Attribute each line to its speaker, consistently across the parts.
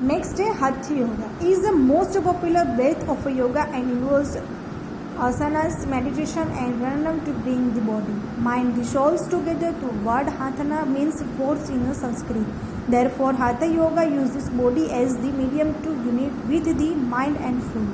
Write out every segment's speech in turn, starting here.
Speaker 1: Next है Hatha Yoga. Is the most popular breath of yoga and involves asanas, meditation and pranayam to bring the body, mind, the souls together. To word Hathana means force in Sanskrit. Therefore, Hatha Yoga uses body as the medium to unite with the mind and soul.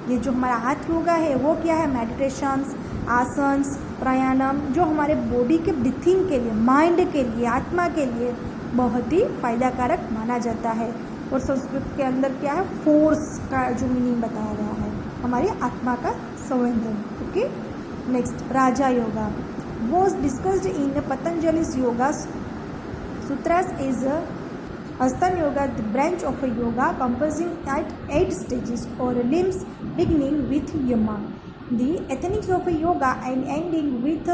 Speaker 1: ये जो हमारा हाथ योगा है वो क्या है? Meditations, asanas, प्राणायाम जो हमारे बॉडी के ब्रीथिंग के लिए, माइंड के लिए, आत्मा के लिए बहुत ही फायदाकारक माना जाता है। और संस्कृत के अंदर क्या है? फोर्स का जो मीनिंग बताया गया है, हमारी आत्मा का संवेदन। Okay, next Raja Yoga was discussed in Patanjali's Yoga Sutras is Ashtanga Yoga, the branch of a yoga comprising 8 stages or limbs beginning with Yama, the ethics of a yoga and ending with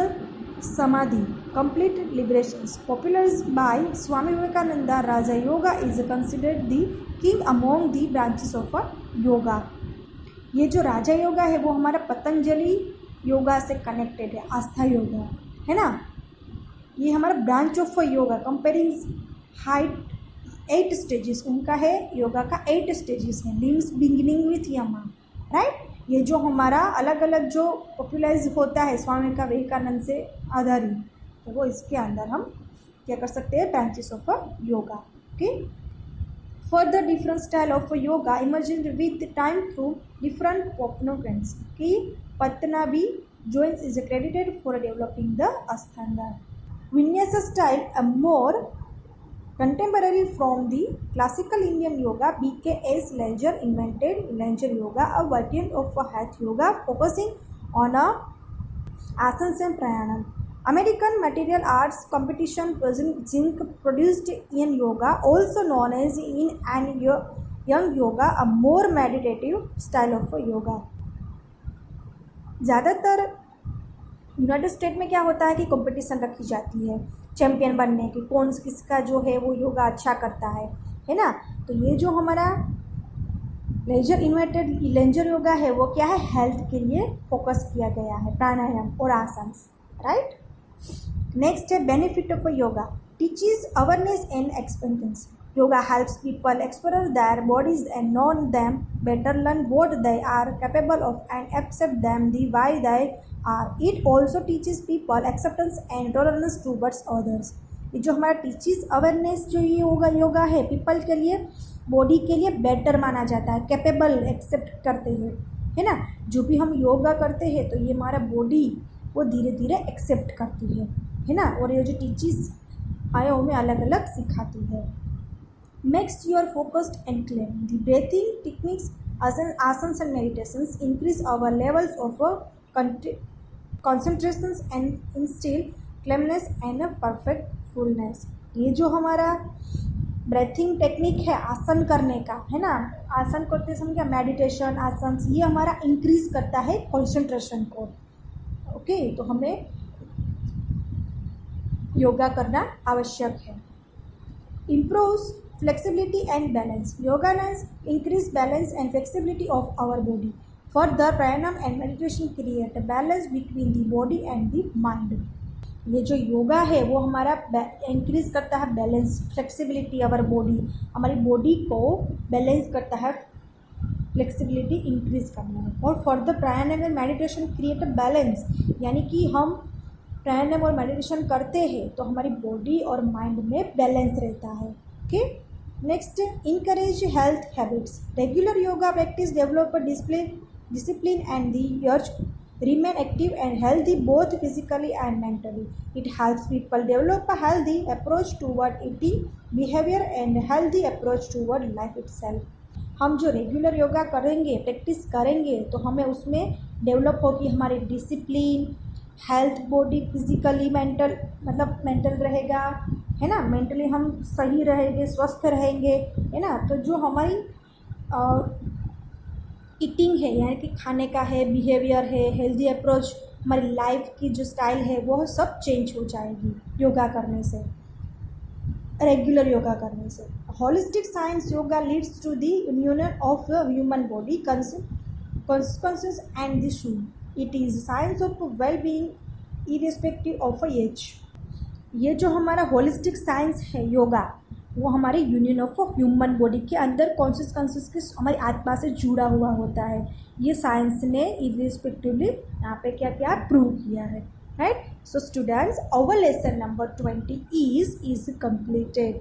Speaker 1: Samadhi, complete liberations. Popularized by Swami Vivekananda, Raja Yoga is considered the king among the branches of a yoga. ये जो राजा योगा है वो हमारा पतंजलि योगा से connected है, आस्था योगा है ना। ये हमारा branch of yoga comparing height 8 stages उनका है, योगा का 8 स्टेजेस है, लिम्स बिगिनिंग विथ यमा, राइट। ये जो हमारा अलग अलग जो पॉपुलराइज होता है स्वामी का विवेकानंद से आधारित, तो वो इसके अंदर हम क्या कर सकते हैं? Branches of yoga. Okay, further different style of yoga emerging with time through different proponents की पत्तनाभी joins is credited for developing the Ashtanga Vinyasa style, a more contemporary from the classical Indian yoga. B.K.S. Langer invented Langer Yoga, a variant of Hatha Yoga focusing on asanas and pranayam. American martial arts competition zinc produced in yoga, also known as yin and yang yoga, a more meditative style of yoga. ज़्यादातर United state में क्या होता है कि competition रखी जाती है champion बनने की, कौन किसका जो है वो योगा अच्छा करता है ना। तो ये जो हमारा लेंजर योगा है वो क्या है? हेल्थ के लिए फोकस किया गया है, प्राणायाम और आसन्स, राइट। नेक्स्ट है benefit of yoga teaches awareness and expendence. Yoga helps people explore their bodies and know them better, learn what they are capable of and accept them the way they are. It also teaches people acceptance and tolerance towards others. ये जो हमारा teaches awareness जो ये योगा है people के लिए, body के लिए बेटर माना जाता है, कैपेबल एक्सेप्ट करते हैं, है ना। जो भी हम योगा करते हैं तो ये हमारा बॉडी वो धीरे धीरे एक्सेप्ट करती है ना। और ये जो टीचेस आए हमें अलग अलग सिखाती है। Makes your focused and clear. The breathing techniques, asanas and meditations increase our levels of concentrations and instill calmness and perfectfulness. ये जो हमारा ब्रेथिंग टेक्निक है आसन करने का, है ना, आसन करते समय क्या मेडिटेशन आसन, ये हमारा इंक्रीज करता है कंसंट्रेशन को। ओके, तो हमें योगा करना आवश्यक है। Improves flexibility and balance. Yoga increase balance and flexibility of our body. Further, pranayam and meditation create a balance between the body and the mind. ये जो योगा है वो हमारा इंक्रीज करता है बैलेंस, फ्लेक्सिबिलिटी अवर बॉडी, हमारी बॉडी को balance करता है, फ्लेक्सिबिलिटी इंक्रीज करना है। और further pranayama and meditation create a balance, यानी कि हम प्राणायाम और मेडिटेशन करते हैं तो हमारी बॉडी और माइंड में बैलेंस रहता है। Okay, next encourage health habits. Regular yoga practice develop discipline and the urge remain active and healthy both physically and mentally. It helps people develop a healthy approach toward eating, behavior and healthy approach toward life itself. हम जो regular yoga करेंगे, practice करेंगे तो हमें उसमें develop होगी हमारी discipline, health, body physically mental, मतलब मेंटल रहेगा, है ना, मेंटली हम सही रहेंगे, स्वस्थ रहेंगे, है ना। तो जो हमारी ईटिंग है यानी कि खाने का है, बिहेवियर है, हेल्दी अप्रोच, हमारी लाइफ की जो स्टाइल है वो सब चेंज हो जाएगी योगा करने से, रेगुलर योगा करने से। Holistic science yoga leads to the union of human body consciousness and the soul. It is science of well being irrespective of age. ये जो हमारा होलिस्टिक साइंस है योगा, वो हमारे यूनियन ऑफ ह्यूमन बॉडी के अंदर कॉन्सियस के हमारी आत्मा से जुड़ा हुआ होता है। ये साइंस ने इरिस्पेक्टिवली यहाँ पे क्या क्या प्रूव किया है, right. So students, our lesson number 20 is completed.